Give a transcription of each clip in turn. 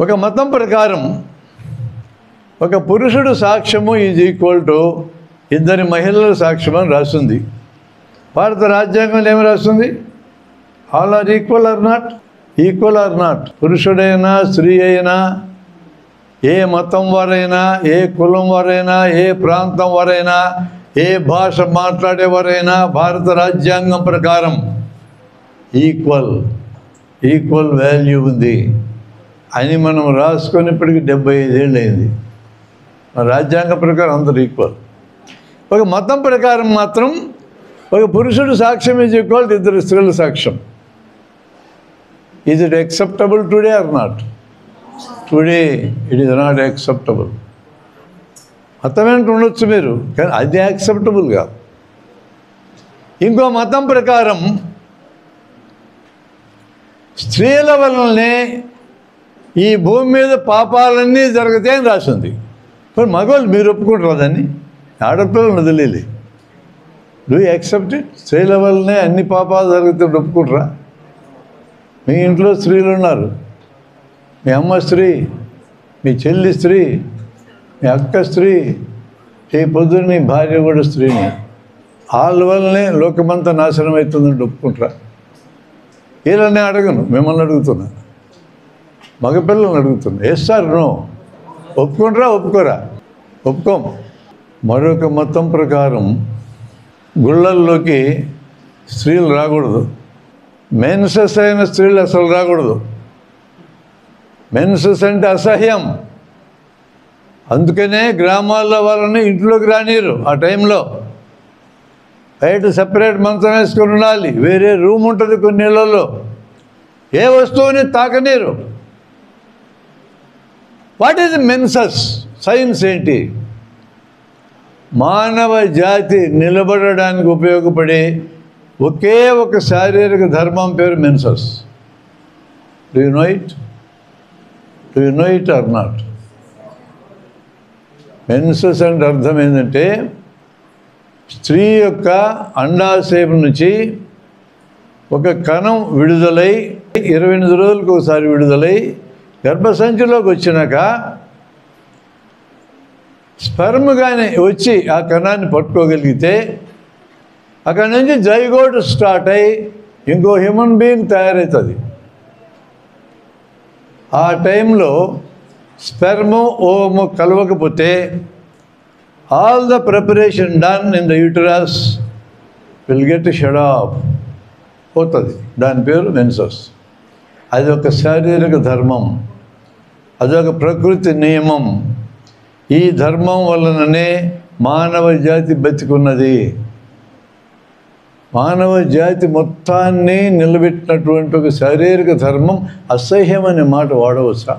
ఒక మతం ప్రకారం ఒక పురుషుడు సాక్ష్యము ఈజ్ ఈక్వల్ టు ఇద్దరి మహిళల సాక్ష్యం అని రాస్తుంది. భారత రాజ్యాంగంలో ఏమి రాస్తుంది? All are equal or not? Equal or not? పురుషుడైనా స్త్రీ అయినా, ఏ మతం వారైనా, ఏ కులం వారైనా, ఏ ప్రాంతం వారైనా, ఏ భాష మాట్లాడేవారైనా భారత రాజ్యాంగం ప్రకారం ఈక్వల్ వాల్యూ ఉంది అని మనం రాసుకొని ఇప్పటికి 75 ఏళ్ళు అయింది. రాజ్యాంగ ప్రకారం అందరూ ఈక్వల్. ఒక మతం ప్రకారం మాత్రం ఒక పురుషుడు సాక్ష్యం ఈజ్ ఈక్వల్ టు ఇద్దరు స్త్రీల సాక్ష్యం. Is it acceptable today or not? Today it is not acceptable. మతం ఏంటి ఉండొచ్చు మీరు, కానీ అది యాక్సెప్టబుల్ కాదు. ఇంకో మతం ప్రకారం స్త్రీల వలనే ఈ భూమి మీద పాపాలన్నీ జరుగుతాయని రాసింది. మరి మగవాళ్ళు మీరు ఒప్పుకుంటారా దాన్ని? ఆడపిల్లలను వదిలేదు. Do you accept it? స్త్రీల వల్లనే అన్ని పాపాలు జరుగుతాయి ఒప్పుకుంటారా? మీ ఇంట్లో స్త్రీలు ఉన్నారు, మీ అమ్మ స్త్రీ, మీ చెల్లి స్త్రీ, మీ అక్క స్త్రీ, ఏ పొద్దున్న నీ భార్య కూడా స్త్రీని. వాళ్ళ వల్లనే లోకమంతా నాశనం అవుతుందని ఒప్పుకుంటారా? వీళ్ళని అడగను, మిమ్మల్ని అడుగుతున్నా, మగపిల్లలను అడుగుతున్నా. సార్ నో ఒప్పుకుంటారా? ఒప్పుకోరా? ఒప్పుకోం. మరొక మతం ప్రకారం గుళ్ళల్లోకి స్త్రీలు రాకూడదు. మెన్సెస్ అయిన స్త్రీలు అసలు రాకూడదు. మెన్సెస్ అంటే అసహ్యం. అందుకనే గ్రామాల్లో వాళ్ళని ఇంట్లోకి రానిరు. ఆ టైంలో బయట సెపరేట్ మంచం వేసుకొని ఉండాలి. వేరే రూమ్ ఉంటుంది కొన్ని ఇళ్లలో. ఏ వస్తువుని తాకనీరు. What is menses? సైన్స్ ఏంటి? మానవ జాతి నిలబడడానికి ఉపయోగపడే ఒకే ఒక శారీరక ధర్మం పేరు menses. Do you know it? Do you know it or not? Menses అంటే అర్థం ఏంటంటే స్త్రీ యొక్క అండాశయం నుంచి ఒక కణం విడుదలై 28 రోజులకు ఒకసారి విడుదలై గర్భసంచిలోకి వచ్చినాక స్పెర్మ్ కానీ వచ్చి ఆ కణాన్ని పట్టుకోగలిగితే అక్కడి నుంచి జైగోట్ స్టార్ట్ అయ్యి ఇంకో హ్యూమన్ బీయింగ్ తయారవుతుంది. ఆ టైంలో స్పెర్ము ఓము కలవకపోతే all the preparation done in the uterus will get shut off పోతుంది. దాని పేరు మెన్సస్. అది ఒక శారీరక ధర్మం, అదొక ప్రకృతి నియమం. ఈ ధర్మం వలననే మానవ జాతి బతికున్నది. మానవ జాతి మొత్తాన్ని నిలబెట్టినటువంటి ఒక శారీరక ధర్మం అసహ్యం అనే మాట వాడవచ్చా?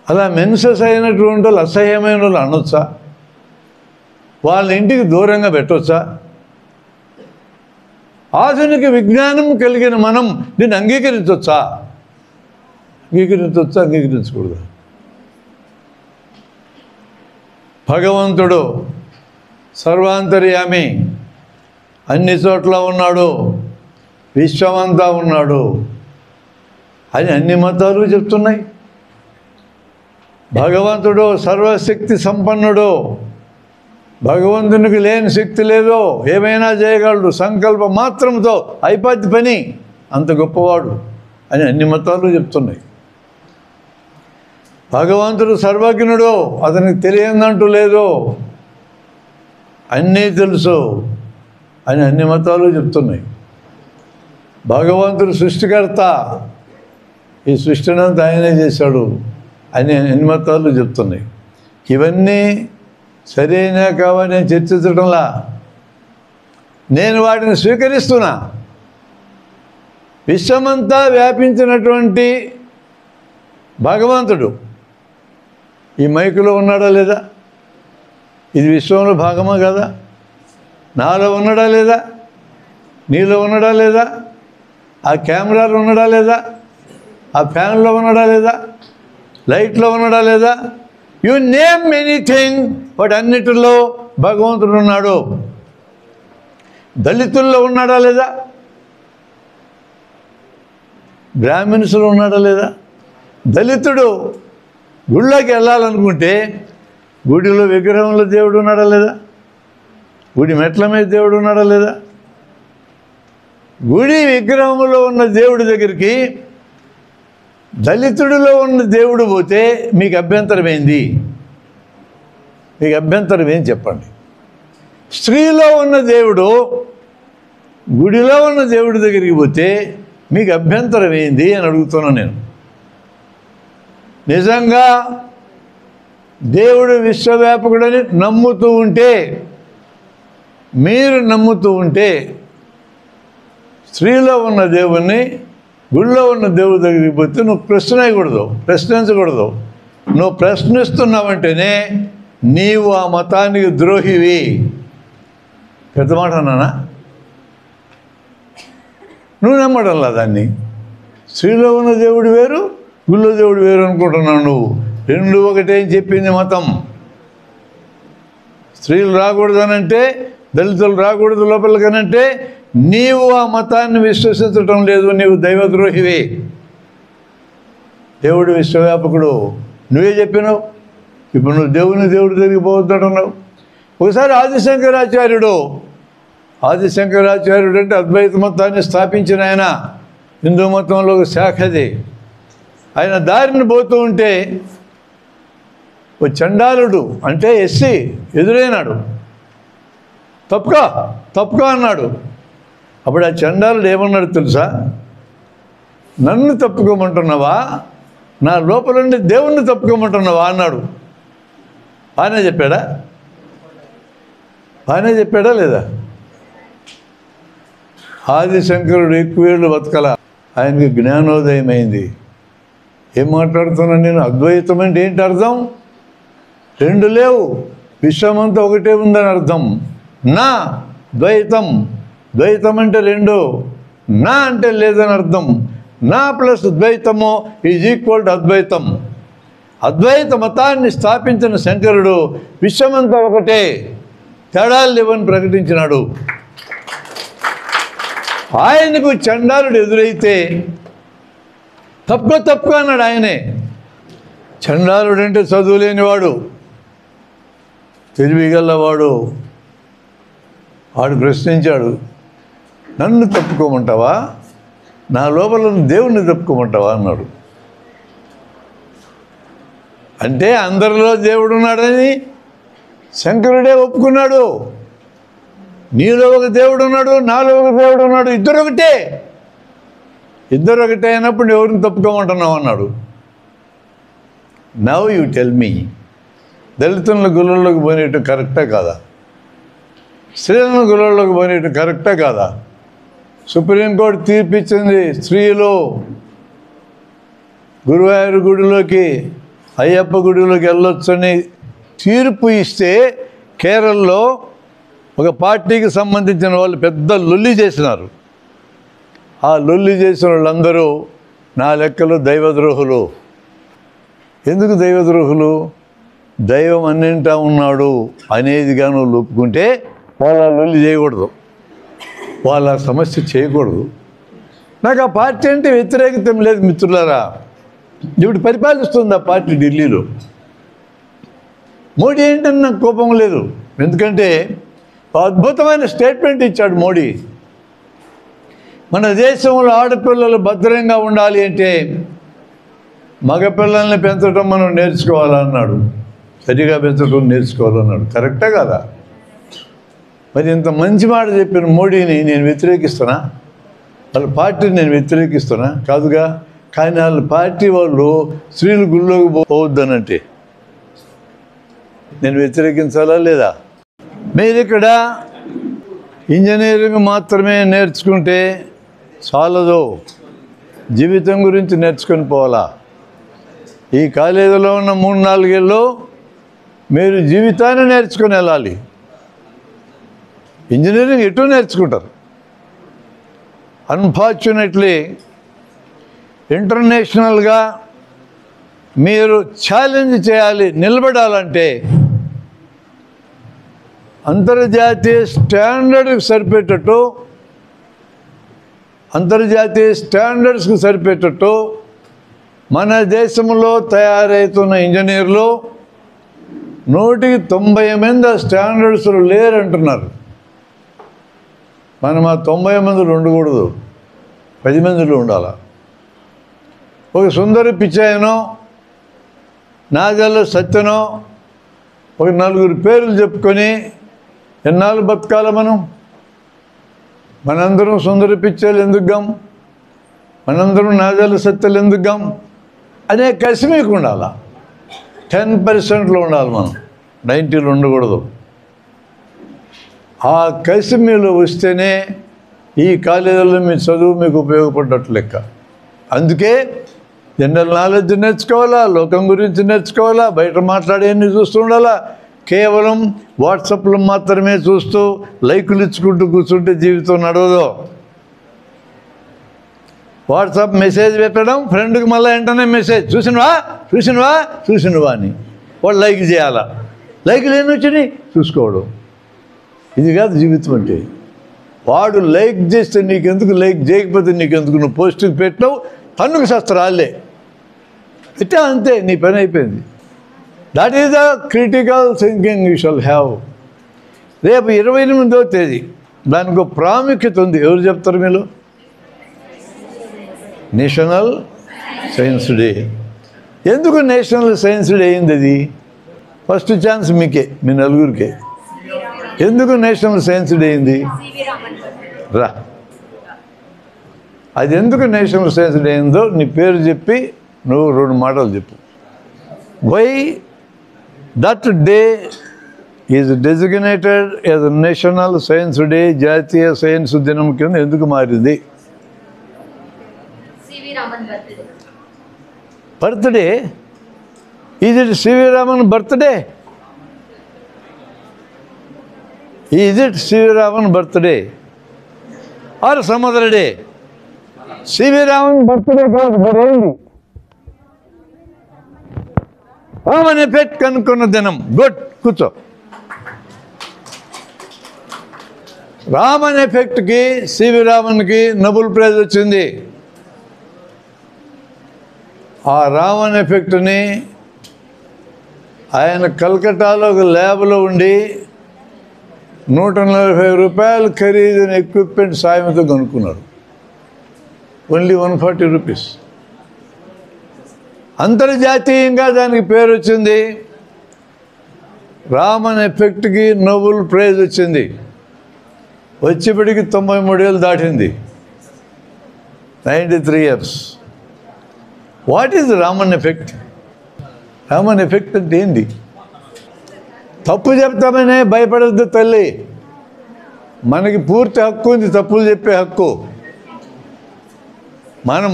అలా మెన్సెస్ అయినటువంటి వాళ్ళు అసహ్యమైన వాళ్ళు అనొచ్చా? వాళ్ళ ఇంటికి దూరంగా పెట్టవచ్చా? ఆధునిక విజ్ఞానం కలిగిన మనం దీన్ని అంగీకరించవచ్చా? అంగీకరించకూడదు. భగవంతుడు సర్వాంతర్యామి, అన్ని చోట్ల ఉన్నాడు, విశ్వమంతా ఉన్నాడు అని అన్ని మతాలు చెప్తున్నాయి. భగవంతుడు సర్వశక్తి సంపన్నుడు, భగవంతునికి లేని శక్తి లేదో, ఏమైనా చేయగలడు, సంకల్ప మాత్రంతో అయిపోద్ది పని, అంత గొప్పవాడు అని అన్ని మతాలు చెప్తున్నాయి. భగవంతుడు సర్వజ్ఞుడు, అతనికి తెలియదంటూ లేదు, అన్నీ తెలుసు అని అన్ని మతాలు చెప్తున్నాయి. భగవంతుడు సృష్టికర్త, ఈ సృష్టినంతా ఆయనే చేశాడు అని అన్ని మతాలు చెప్తున్నాయి. ఇవన్నీ సరైన కావని నేను చర్చించడంలా, నేను వాటిని స్వీకరిస్తున్నా. విశ్వమంతా వ్యాపించినటువంటి భగవంతుడు ఈ మైకులో ఉన్నాడా లేదా? ఇది విశ్వంలో భాగమా కదా? నాలో ఉన్నాడా లేదా? నీలో ఉన్నాడా లేదా? ఆ కెమెరాలో ఉన్నాడా లేదా? ఆ ఫ్యాన్లో ఉన్నాడా లేదా? లైట్లో ఉన్నాడా లేదా? యు నేమ్ ఎనీథింగ్, బట్ అన్నిటిలో భగవంతుడు ఉన్నాడు. దళితుల్లో ఉన్నాడా లేదా? బ్రాహ్మిన్స్లో ఉన్నాడా లేదా? దళితుడు గుళ్ళోకి వెళ్ళాలనుకుంటే గుడిలో విగ్రహంలో దేవుడు ఉన్నాడా లేదా? గుడి మెట్ల మీద దేవుడు ఉన్నాడా లేదా? గుడి విగ్రహంలో ఉన్న దేవుడి దగ్గరికి దళితుడిలో ఉన్న దేవుడు పోతే మీకు అభ్యంతరం ఏంది? మీకు అభ్యంతరం ఏం చెప్పండి. స్త్రీలో ఉన్న దేవుడు గుడిలో ఉన్న దేవుడి దగ్గరికి పోతే మీకు అభ్యంతరం ఏంది అని అడుగుతున్నాను నేను. నిజంగా దేవుడు విశ్వవ్యాపకుడని నమ్ముతూ ఉంటే, మీరు నమ్ముతూ ఉంటే, స్త్రీలో ఉన్న దేవుణ్ణి గుళ్ళో ఉన్న దేవుడి దగ్గరికి పోతే నువ్వు ప్రశ్నించకూడదు. నువ్వు ప్రశ్నిస్తున్నావంటేనే నీవు ఆ మతానికి ద్రోహివి. పెద్ద మాట అన్నానా? నువ్వు నమ్మడంలా దాన్ని. స్త్రీలో ఉన్న దేవుడు వేరు, గుళ్ళో దేవుడు వేరు అనుకుంటున్నావు నువ్వు. రెండు ఒకటే అని చెప్పింది మతం. స్త్రీలు రాకూడదనంటే, దళితులు రాకూడదు లోపలికనంటే నీవు ఆ మతాన్ని విశ్వసించటం లేదు, నీవు దైవద్రోహివే. దేవుడు విశ్వవ్యాపకుడు నువ్వే చెప్పినావు. ఇప్పుడు నువ్వు దేవుడి దగ్గరికి పోవద్దంటున్నావు. ఒకసారి ఆదిశంకరాచార్యుడు అంటే అద్వైత మతాన్ని స్థాపించిన ఆయన, హిందూ మతంలో ఒక శాఖది. ఆయన దారిని పోతూ ఉంటే ఓ చండాలుడు అంటే ఎస్సీ ఎదురైనాడు. తప్పుగా అన్నాడు. అప్పుడు ఆ చండాలుడు ఏమన్నాడు తెలుసా? నన్ను తప్పుకోమంటున్నావా, నా లోపలుండి దేవుణ్ణి తప్పుకోమంటున్నావా అన్నాడు. బాగానే చెప్పాడా లేదా? ఆదిశంకరుడు ఎక్కువేళ్ళు బతకల, ఆయనకి జ్ఞానోదయం అయింది. ఏం మాట్లాడుతున్నాను నేను? అద్వైతం అంటే ఏంటి అర్థం? రెండు లేవు, విశ్వమంతా ఒకటే ఉందని అర్థం. నా ద్వైతం అంటే రెండు, నా అంటే లేదని అర్థం. నా ప్లస్ ద్వైతము ఈజ్ ఈక్వల్ టు అద్వైతం. అద్వైత మతాన్ని స్థాపించిన శంకరుడు విశ్వమంతా ఒకటే, తేడాలు లేవని ప్రకటించినాడు. ఆయనకు చండాలుడు ఎదురైతే తప్పు అన్నాడు ఆయనే. చండాలుడు అంటే చదువు లేనివాడు, తెలివిగలవాడు. వాడు ప్రశ్నించాడు, నన్ను తప్పుకోమంటావా, నా లోపల దేవుణ్ణి తప్పుకోమంటావా అన్నాడు. అంటే అందరిలో దేవుడు ఉన్నాడని శంకరుడే ఒప్పుకున్నాడు. నీలో ఒక దేవుడు ఉన్నాడు, నాలో ఒక దేవుడు ఉన్నాడు, ఇద్దరు ఒకటే అయినప్పుడు ఎవరిని తప్పుకోమంటున్నావు అన్నాడు. నవ్ యూ టెల్ మీ, దళితుల గుళ్ళలోకి పోయినట్టు కరెక్టా కాదా? స్త్రీలను గుళ్ళలోకి పోయినట్టు కరెక్టా కాదా? సుప్రీంకోర్టు తీర్పిచ్చింది, స్త్రీలు గురువాయూరు గుడిలోకి, అయ్యప్ప గుడిలోకి వెళ్ళొచ్చని తీర్పు ఇస్తే కేరళలో ఒక పార్టీకి సంబంధించిన వాళ్ళు పెద్ద లొల్లి చేసినారు. ఆ లొల్లి చేసిన వాళ్ళందరూ నా లెక్కలో దైవద్రోహులు. ఎందుకు దైవద్రోహులు? దైవం అన్నింటా ఉన్నాడు అనేదిగా నువ్వు ఒప్పుకుంటే వాళ్ళ లొల్లి చేయకూడదు, వాళ్ళ సమస్య చేయకూడదు. నాకు ఆ పార్టీ అంటే వ్యతిరేకత లేదు మిత్రులారా. ఇప్పుడు పరిపాలిస్తుంది ఆ పార్టీ ఢిల్లీలో. మోడీ ఏంటని నాకు కోపం లేదు, ఎందుకంటే అద్భుతమైన స్టేట్మెంట్ ఇచ్చాడు మోడీ. మన దేశంలో ఆడపిల్లలు భద్రంగా ఉండాలి అంటే మగపిల్లల్ని పెంచడం మనం నేర్చుకోవాలన్నాడు, సరిగా పెంచడం నేర్చుకోవాలన్నాడు. కరెక్టా కదా? మరి ఇంత మంచి మాట చెప్పిన మోడీని నేను వ్యతిరేకిస్తున్నా? వాళ్ళ పార్టీని నేను వ్యతిరేకిస్తున్నా? కాదుగా. కానీ వాళ్ళ పార్టీ వాళ్ళు స్త్రీలు గుళ్ళోకి పోవద్దనంటే నేను వ్యతిరేకించాలా లేదా? మీరు ఇక్కడ ఇంజనీరింగ్ మాత్రమే నేర్చుకుంటే చాలదు, జీవితం గురించి నేర్చుకొని పోవాలా. ఈ కాలేజీలో ఉన్న 3-4 ఏళ్ళు మీరు జీవితాన్ని నేర్చుకొని వెళ్ళాలి. ఇంజనీరింగ్ ఎటు నేర్చుకుంటారు. అన్ఫార్చునేట్లీ ఇంటర్నేషనల్గా మీరు ఛాలెంజ్ చేయాలి, నిలబడాలంటే అంతర్జాతీయ స్టాండర్డ్కి సరిపెట్టట్టు అంతర్జాతీయ స్టాండర్డ్స్కి సరిపెట్టట్టు మన దేశంలో తయారవుతున్న ఇంజనీర్లు 100కి 90 మంది ఆ స్టాండర్డ్స్లో లేరంటున్నారు. మనం ఆ 90 మందిలో ఉండకూడదు, 10 మందిలో ఉండాలి. ఒక సుందరి పిచ్చాయనో, నాదెల్ల సత్యనో, ఒక 4 పేర్లు చెప్పుకొని ఎన్నాళ్ళు బతకాల మనం? మనందరం సుందరి పిచ్చాలు ఎందుకుగాం, మనందరం నాదెల్ల సత్యాలు ఎందుకుగాం అనే కసి మీకు ఉండాలి. 10%లో ఉండాలి మనం, 90లో ఉండకూడదు. ఆ కసి మీలో వస్తేనే ఈ కాలేజీలో మీ చదువు మీకు ఉపయోగపడ్డట్లు లెక్క. అందుకే జనరల్ నాలెడ్జ్ నేర్చుకోవాలా, లోకం గురించి నేర్చుకోవాలా, బయట మాట్లాడేవన్నీ చూస్తూ ఉండాలా. కేవలం వాట్సాప్లో మాత్రమే చూస్తూ లైకులు ఇచ్చుకుంటూ కూర్చుంటే జీవితం నడవదు. వాట్సాప్ మెసేజ్ పెట్టడం, ఫ్రెండ్కి మళ్ళీ వెంటనే మెసేజ్ చూసినవా అని వాడు లైక్ చేయాలా. లైక్ లేని వచ్చినాయి చూసుకోవడం. ఇది కాదు జీవితం అంటే. వాడు లైక్ చేస్తే నీకెందుకు, లైక్ చేయకపోతే నీకెందుకు, నువ్వు పోస్టులు పెట్టావు తన్నుకు శస్త్రాలే ఇట్లా, అంతే, నీ పని అయిపోయింది. That is the critical thinking you shall have. రేపు 28వ తేదీ దానికి ఒక ప్రాముఖ్యత ఉంది. ఎవరు చెప్తారు మీరు? National science day. ఎందుకు నేషనల్ సైన్స్ డే అయింది? అది ఫస్ట్ ఛాన్స్ మీకే, మీ నలుగురికే. ఎందుకు నేషనల్ సైన్స్ డే అయింది? రా, అది ఎందుకు నేషనల్ సైన్స్ డే అయిందో నీ పేరు చెప్పి నువ్వు 2 మాటలు చెప్పు. Why that day is designated as national science day, జాతీయ సైన్స్ దినం కింద ఎందుకు మారింది? Birthday. Is it C V Raman birthday? Is it C V Raman birthday or some other day? C V Raman birthday కాదు, మరేంది? రామన్ ఎఫెక్ట్ కనుక్కున్న దినం. గుడ్, కూర్చో. రామన్ ఎఫెక్ట్కి, సివి రామన్కి నోబెల్ ప్రైజ్ వచ్చింది. ఆ రామన్ ఎఫెక్ట్ని ఆయన కల్కటాలో ఒక ల్యాబ్లో ఉండి 140 రూపాయలు ఖరీదైన ఎక్విప్మెంట్ సాయంతో కొనుక్కున్నారు. Only 140 rupees. అంతర్జాతీయంగా దానికి పేరు వచ్చింది. రామన్ ఎఫెక్ట్కి నోబెల్ ప్రైజ్ వచ్చింది. వచ్చేప్పటికి 93 ఏళ్ళు దాటింది, 93 years. What is Raman effect? Raman effect అంటే ఏంటి? తప్పు చెప్తామనే భయపడద్దు తల్లి. మనకి పూర్తి హక్కు ఉంది తప్పులు చెప్పే హక్కు. మనం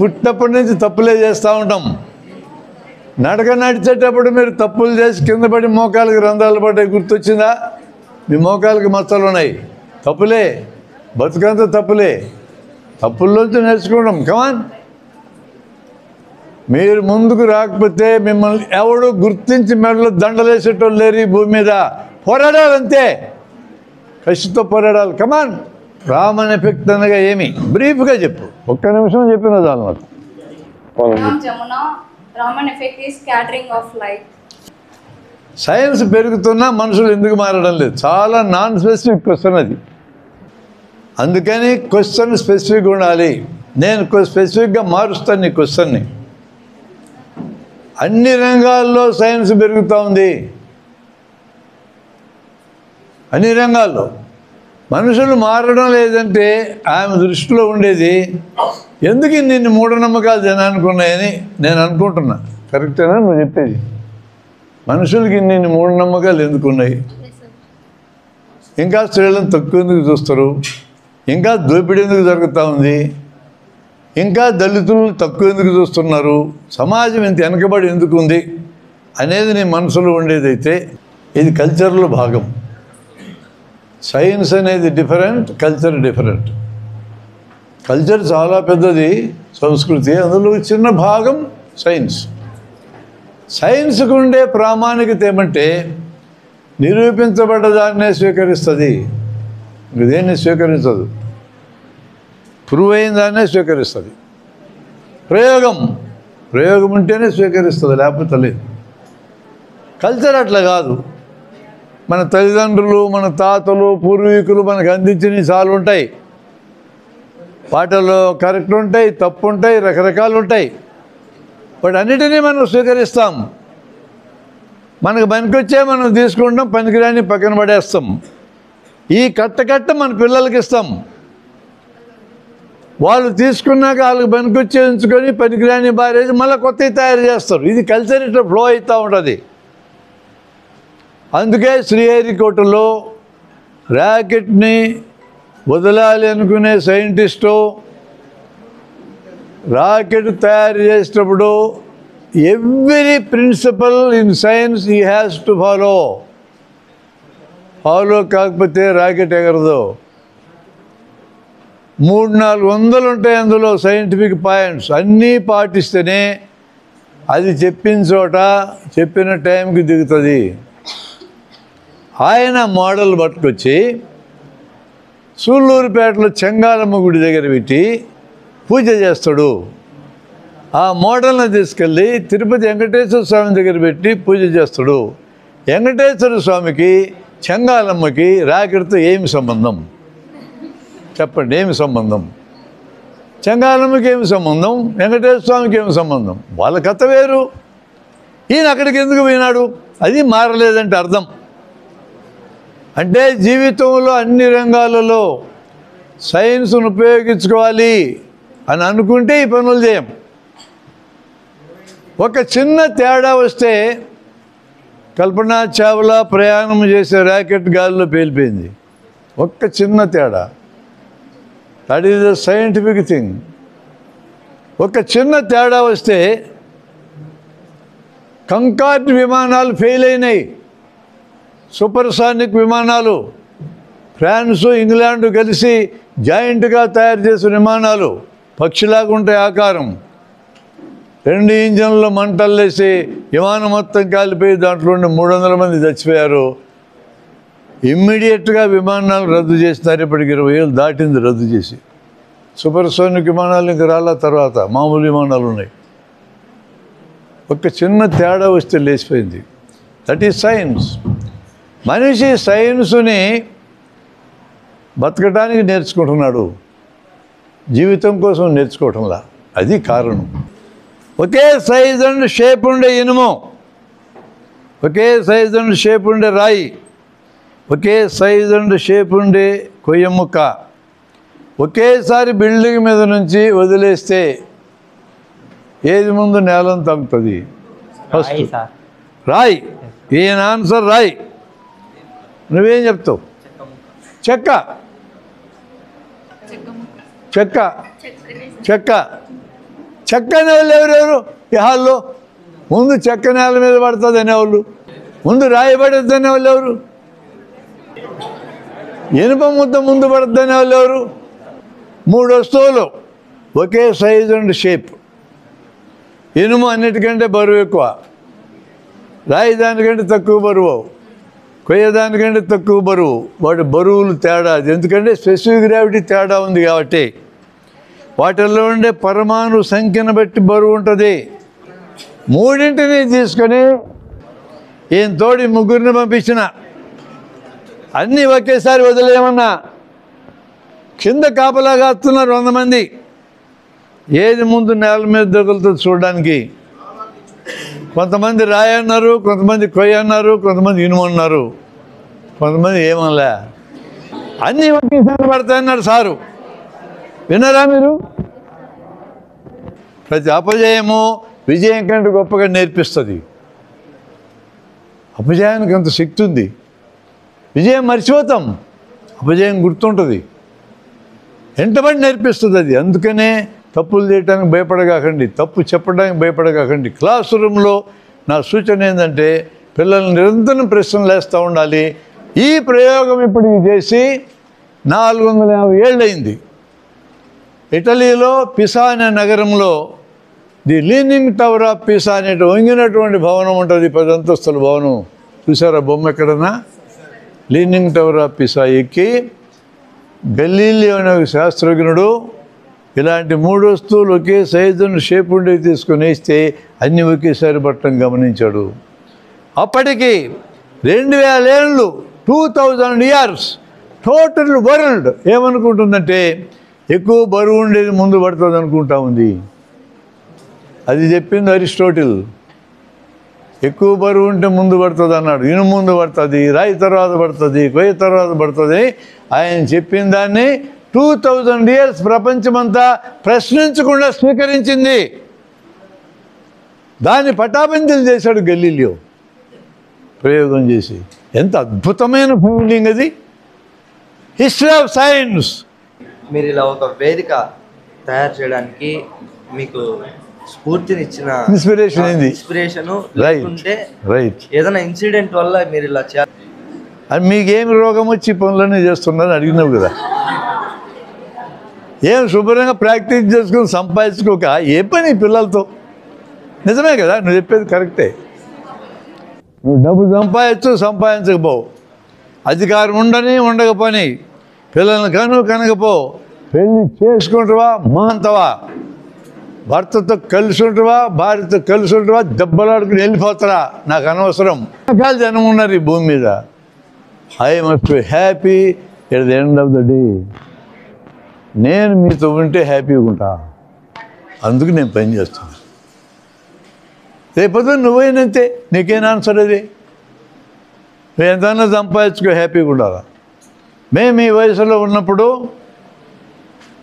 పుట్టినప్పటి నుంచి తప్పులే చేస్తూ ఉంటాం. నడిచేటప్పుడు మీరు తప్పులు చేసి కింద పడి మోకాలకి రంధ్రాలు పడ్డాయి, గుర్తొచ్చిందా? మీ మోకాలకి మచ్చలు ఉన్నాయి, తప్పులే. బతుకంతా తప్పులే. తప్పుల్లోంచి నేర్చుకోవడం. కమాన్. మీరు ముందుకు రాకపోతే మిమ్మల్ని ఎవడు గుర్తించి మెడలో దండలేసేటోళ్ళు లేరు ఈ భూమి మీద. పోరాడాలంతే, కసితో పోరాడాలి. కమాన్. రామన్ ఎఫెక్ట్ అనగా ఏమి? బ్రీఫ్గా చెప్పు, ఒక్క నిమిషం చెప్పిన చాలు నాకు. సైన్స్ పెరుగుతున్నా మనుషులు ఎందుకు మారడం లేదు? చాలా నాన్ స్పెసిఫిక్ క్వశ్చన్ అది. అందుకని క్వశ్చన్ స్పెసిఫిక్ ఉండాలి. నేను స్పెసిఫిక్గా మారుస్తాను నీ క్వశ్చన్ని. అన్ని రంగాల్లో సైన్స్ పెరుగుతూ ఉంది. అన్ని రంగాల్లో మనుషులు మారడం లేదంటే ఆమె దృష్టిలో ఉండేది ఎందుకు ఇన్ని మూఢనమ్మకాలు జనానికి ఉన్నాయని నేను అనుకుంటున్నా. కరెక్టేనా నువ్వు చెప్పేది? మనుషులకి ఇన్ని మూఢనమ్మకాలు ఎందుకు ఉన్నాయి? ఇంకా స్త్రీలను తక్కువ ఎందుకు చూస్తారు? ఇంకా దోపిడీ ఎందుకు జరుగుతూ ఉంది? ఇంకా దళితులను తక్కువ ఎందుకు చూస్తున్నారు? సమాజం ఇంత వెనకబడి ఎందుకు ఉంది అనేది నీ మనసులో ఉండేదైతే ఇది కల్చర్లో భాగం. సైన్స్ అనేది డిఫరెంట్, కల్చర్ డిఫరెంట్. కల్చర్ చాలా పెద్దది, సంస్కృతి, అందులో చిన్న భాగం సైన్స్. సైన్స్కు ఉండే ప్రామాణికత ఏమంటే నిరూపించబడ్డ దాన్నే స్వీకరిస్తుంది, దేన్ని స్వీకరించదు. ప్రూవ్ అయిన దాన్నే స్వీకరిస్తుంది. ప్రయోగం ఉంటేనే స్వీకరిస్తుంది, లేకపోతే లేదు. కల్చర్ అట్లా కాదు. మన తల్లిదండ్రులు, మన తాతలు, పూర్వీకులు మనకు అందించినవి చాలా ఉంటాయి. వాటిల్లో కరెక్ట్ ఉంటాయి, తప్పు ఉంటాయి, రకరకాలు ఉంటాయి. బట్ అన్నిటినీ మనం స్వీకరిస్తాం. మనకు పనికొచ్చే మనం తీసుకుంటాం, పనికిరాని పక్కన పడేస్తాం. ఈ కట్ట మన పిల్లలకి ఇస్తాం. వాళ్ళు తీసుకున్నాక వాళ్ళకి పనికొచ్చే ఉంచుకొని పనికిరాని బారేసి మళ్ళీ కొత్తవి తయారు చేస్తారు. ఇది కల్చర్ ఇట్లా ఫ్లో అవుతూ ఉంటుంది. అందుకే శ్రీహరికోటలో ర్యాకెట్ని వదలాలి అనుకునే సైంటిస్టు రాకెట్ తయారు చేసేటప్పుడు every principle in science he has to follow కాకపోతే రాకెట్ ఎగరదు. 300-400 ఉంటాయి అందులో సైంటిఫిక్ పాయింట్స్. అన్నీ పాటిస్తేనే అది చెప్పిన చోట చెప్పిన టైంకి దిగుతుంది. ఆయన మోడల్ పట్టుకొచ్చి సూళ్ళూరుపేటలో చెంగాలమ్మ గుడి దగ్గర పెట్టి పూజ చేస్తాడు. ఆ మోడల్ని తీసుకెళ్ళి తిరుపతి వెంకటేశ్వర స్వామి దగ్గర పెట్టి పూజ చేస్తాడు. వెంకటేశ్వర స్వామికి చెంగాలమ్మకి రాకెట్తో ఏమి సంబంధం చెప్పండి? ఏమి సంబంధం? చెంగాలమ్మకి ఏమి సంబంధం? వెంకటేశ్వర స్వామికి ఏమి సంబంధం? వాళ్ళ కథ వేరు. ఈయన అక్కడికి ఎందుకు పోయినాడు? అది మారలేదంటే అర్థం. అంటే జీవితంలో అన్ని రంగాలలో సైన్స్ను ఉపయోగించుకోవాలి అని అనుకుంటే ఈ పనులు చేయం. ఒక చిన్న తేడా వస్తే కల్పనా చావ్లా ప్రయాణం చేసే ర్యాకెట్ గాలిలో పేలిపోయింది. ఒక్క చిన్న తేడా. That is the scientific thing. ఒక చిన్న తేడా వస్తే కంకార్డ్ విమానాలు ఫెయిల్ అయినాయి. సూపర్సానిక్ విమానాలు ఫ్రాన్సు, ఇంగ్లాండు కలిసి జాయింట్గా తయారు చేసిన విమానాలు. పక్షిలాగా ఉంటాయి ఆకారం. 2 ఇంజన్లో మంటలు వేసి విమానం మొత్తం కాలిపోయి దాంట్లో 300 మంది చచ్చిపోయారు. ఇమ్మీడియట్గా విమానాలు రద్దు చేసినారు. ఇప్పటికి 20,000 దాటింది రద్దు చేసి. సూపర్సోనిక్ విమానాలు ఇంక రాళ్ళ తర్వాత మామూలు విమానాలు ఉన్నాయి. ఒక చిన్న తేడా వస్తే లేచిపోయింది. That is science. మనిషి సైన్సుని బతకడానికి నేర్చుకుంటున్నాడు, జీవితం కోసం నేర్చుకోవటంలా. అది కారణం. ఒకే సైజ్ అండ్ షేప్ ఉండే ఇనుము, ఒకే సైజ్ అండ్ షేప్ ఉండే రాయి, ఒకే సైజ్ అండ్ షేప్ ఉండే కొయ్య ముక్క ఒకేసారి బిల్డింగ్ మీద నుంచి వదిలేస్తే ఏది ముందు నేలను తాకుతుంది? ఫస్ట్ రాయి. ఈయన ఆన్సర్ రాయి. నువ్వేం చెప్తావు? చెక్క. చెక్క చెక్క చెక్క అనేవాళ్ళు ఎవరెవరు ఈ హాల్లో? ముందు చెక్క నేల మీద పడుతుంది అనేవాళ్ళు, ముందు రాయి పడుతుంది అనేవాళ్ళు ఎవరు? ఇనుప ముద్ద ముందు పడుతుంది అనేవాళ్ళు ఎవరు? 3 వస్తువులు ఒకే సైజ్ అండ్ షేప్. ఇనుము అన్నిటికంటే బరువు ఎక్కువ, రాయి దానికంటే తక్కువ బరువు, కొయ్య దానికంటే తక్కువ బరువు. వాటి బరువులు తేడా. అది ఎందుకంటే స్పెసిఫిక్ గ్రావిటీ తేడా ఉంది కాబట్టి. వాటిల్లో ఉండే పరమాణు సంఖ్యను బట్టి బరువు ఉంటుంది. 3ంటిని తీసుకొని ఈయన తోడి 3 పంపించిన అన్నీ ఒకేసారి వదిలేయమన్నా కింద కాపలా కాస్తున్నారు 100 మంది. ఏది ముందు నేల మీద దొరుకుతుంది చూడడానికి. కొంతమంది రాయి అన్నారు, కొంతమంది కొయ్య అన్నారు, కొంతమంది ఇనుము అన్నారు, కొంతమంది ఏమనలే. అన్నీ ఒకేసారి పడతాయన్నాడు సారు. విన్నారా మీరు? ప్రతి అపజయము విజయం కంటే గొప్పగా నేర్పిస్తుంది. అపజయానికి అంత శక్తి ఉంది. విజయం మర్చిపోతాం, అపజయం గుర్తుంటుంది. వెంటబడి నేర్పిస్తుంది అది. అందుకనే తప్పులు చేయడానికి భయపడగాకండి, తప్పు చెప్పడానికి భయపడగాకండి. క్లాస్ రూమ్లో నా సూచన ఏంటంటే పిల్లల్ని నిరంతరం ప్రశ్నలు వేస్తూ ఉండాలి. ఈ ప్రయోగం ఇప్పటికి చేసి 450 ఏళ్ళు అయింది. ఇటలీలో పిసా అనే నగరంలో ది లీనింగ్ టవర్ ఆఫ్ పిసా అనే వంగినటువంటి భవనం ఉంటుంది. 10 అంతస్తుల భవనం. చూసారా బొమ్మ ఎక్కడన్నా? లీనింగ్ టవర్ ఆఫ్ పిసా ఎక్కి గలీలియో అనే ఒక శాస్త్రజ్ఞుడు ఇలాంటి 3 వస్తువులు ఒకే సైజును షేప్ ఉండేవి తీసుకొని వేస్తే అన్నీ ఒకేసారి పట్టడం గమనించాడు. అప్పటికి 2000 ఏళ్ళు 2000 ఇయర్స్ టోటల్ వరల్డ్ ఏమనుకుంటుందంటే ఎక్కువ బరువు ఉండేది ముందు పడుతుంది అనుకుంటా ఉంది. అది చెప్పింది అరిస్టోటిల్. ఎక్కువ బరువు ఉంటే ముందు పడుతుంది అన్నాడు. ఇను ముందు పడుతుంది, రాయి తర్వాత పడుతుంది, కొయ్య తర్వాత పడుతుంది. ఆయన చెప్పిన దాన్ని 2000 ఇయర్స్ ప్రపంచమంతా ప్రశ్నించకుండా స్వీకరించింది. దాన్ని పటాపంచలు చేశాడు గెలీలియో ప్రయోగం చేసి. ఎంత అద్భుతమైన ఫీలింగ్ అది. History of science. మీరు ఇలా ఒక వేదిక తయారు చేయడానికి మీకు స్ఫూర్తినిచ్చిన ఇన్స్పిరేషన్ లేకుంటే ఏదైనా ఇన్సిడెంట్ వల్ల మీరు ఇలా చేయాలి? అది మీకేమి రోగం వచ్చి పనులన్నీ చేస్తున్నారని అడిగినావు కదా. ఏం శుభ్రంగా ప్రాక్టీస్ చేసుకుని సంపాదించుకోక ఏ పని పిల్లలతో? నిజమే కదా నువ్వు చెప్పేది, కరెక్టే. నువ్వు డబ్బు సంపాదించకపోవు, అధికారం ఉండకపోని, పిల్లల్ని కనకపో, పెళ్ళి చేసుకుంటావా మాంతవా, భర్తతో కలిసి ఉంటావా భార్యతో కలిసి ఉంటావా, దెబ్బలాడుకుని వెళ్ళిపోతారా, నాకు అనవసరం. రకాల జనం ఉన్నారు ఈ భూమి మీద. I must be happy at the end of the day. నేను మీతో ఉంటే హ్యాపీగా ఉంటా, అందుకు నేను పని చేస్తాను. రేపొద్దు నువ్వైనంతే, నీకేం ఆన్సర్ అది. నువ్వు ఎంతైనా సంపాదించుకో, హ్యాపీగా ఉండాలా. మేము ఈ వయసులో ఉన్నప్పుడు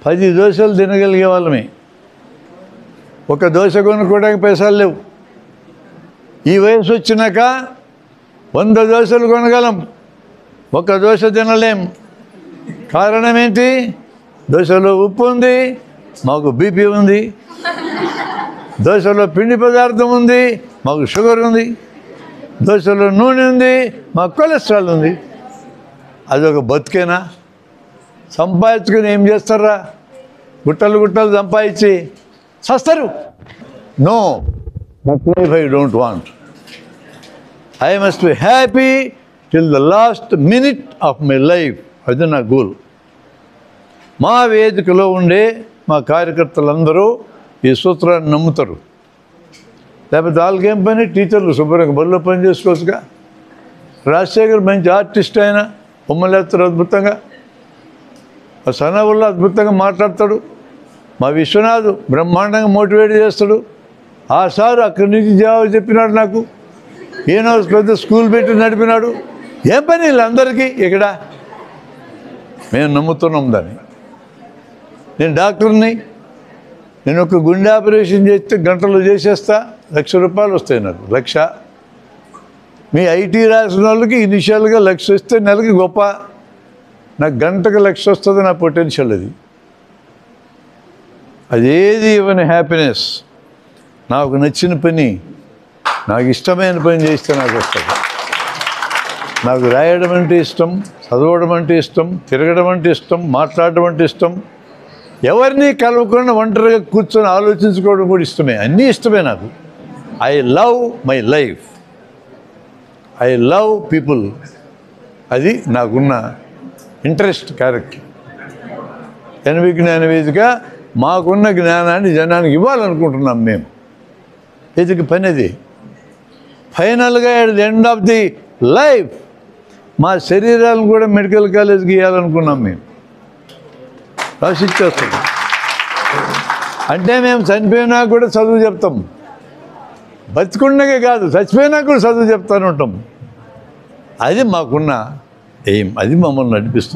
10 దోశలు తినగలిగే వాళ్ళమే. ఒక దోశ కొనుక్కోవడానికి పైసలు లేవు. ఈ వయసు వచ్చినాక 100 దోశలు కొనగలం, ఒక దోశ తినలేం. కారణం ఏంటి? దోశలో ఉప్పు ఉంది, మాకు బీపీ ఉంది. దోశలో పిండి పదార్థం ఉంది, మాకు షుగర్ ఉంది. దోశలో నూనె ఉంది, మాకు కొలెస్ట్రాల్ ఉంది. అదొక బతుకేనా? సంపాదించుకొని ఏం చేస్తారా? గుట్టలు సంపాదించి చస్తారు. No, that life I don't want. I must be happy till the last minute of my life. అది నా గోల్. మా వేదికలో ఉండే మా కార్యకర్తలందరూ ఈ సూత్రాన్ని నమ్ముతారు. లేకపోతే వాళ్ళకేం పని? టీచర్లు శుభ్రంగా బడిలో పని చేసుకోవచ్చుగా. రాజశేఖర్ మంచి ఆర్టిస్ట్, ఆయన బొమ్మలేస్తారు అద్భుతంగా. సనవుల్లో అద్భుతంగా మాట్లాడతాడు. మా విశ్వనాథ్ బ్రహ్మాండంగా మోటివేట్ చేస్తాడు. ఆ సార్ అక్కడి నుంచి జవాబు చెప్పినాడు నాకు. ఈయన పెద్ద స్కూల్ పెట్టి నడిపినాడు. ఏం పని వీళ్ళందరికీ ఇక్కడ? మేము నమ్ముతున్నాం దాన్ని. నేను డాక్టర్ని, నేను ఒక గుండె ఆపరేషన్ చేస్తే గంటలు చేసేస్తా, ₹1,00,000 వస్తాయి నాకు. 1,00,000. మీ ఐటీ రాసిన వాళ్ళకి ఇనిషియల్గా 1,00,000 వస్తే నెలకి గొప్ప. నాకు గంటకు 1,00,000 వస్తుంది నా పొటెన్షియల్. అదేది ఇవ్వని హ్యాపీనెస్. నాకు నచ్చిన పని, నాకు ఇష్టమైన పని చేస్తే నాకు వస్తుంది. నాకు రాయడం అంటే ఇష్టం, చదవడం అంటే ఇష్టం, తిరగడం అంటే ఇష్టం, మాట్లాడడం అంటే ఇష్టం. ఎవరిని కలవకుండా ఒంటరిగా కూర్చొని ఆలోచించుకోవడం కూడా ఇష్టమే. అన్నీ ఇష్టమే నాకు. I love my life, I love people. అది నాకున్న ఇంట్రెస్ట్ క్యారెక్టర్. ఎన్వి జ్ఞాన వేదిక మాకున్న జ్ఞానాన్ని జనానికి ఇవ్వాలనుకుంటున్నాం మేము. ఇది పని. అది ఫైనల్గా at the end of the life మా శరీరాలను కూడా మెడికల్ కాలేజ్కి ఇవ్వాలనుకున్నాం మేము. రాసిచ్చేస్తాం. అంటే మేము చనిపోయినా కూడా చదువు చెప్తాం. బతికుండగే కాదు, చచ్చిపోయినా కూడా చదువు చెప్తానే ఉంటాం. అది మాకున్న ఎయిమ్. అది మమ్మల్ని నడిపిస్తుంది.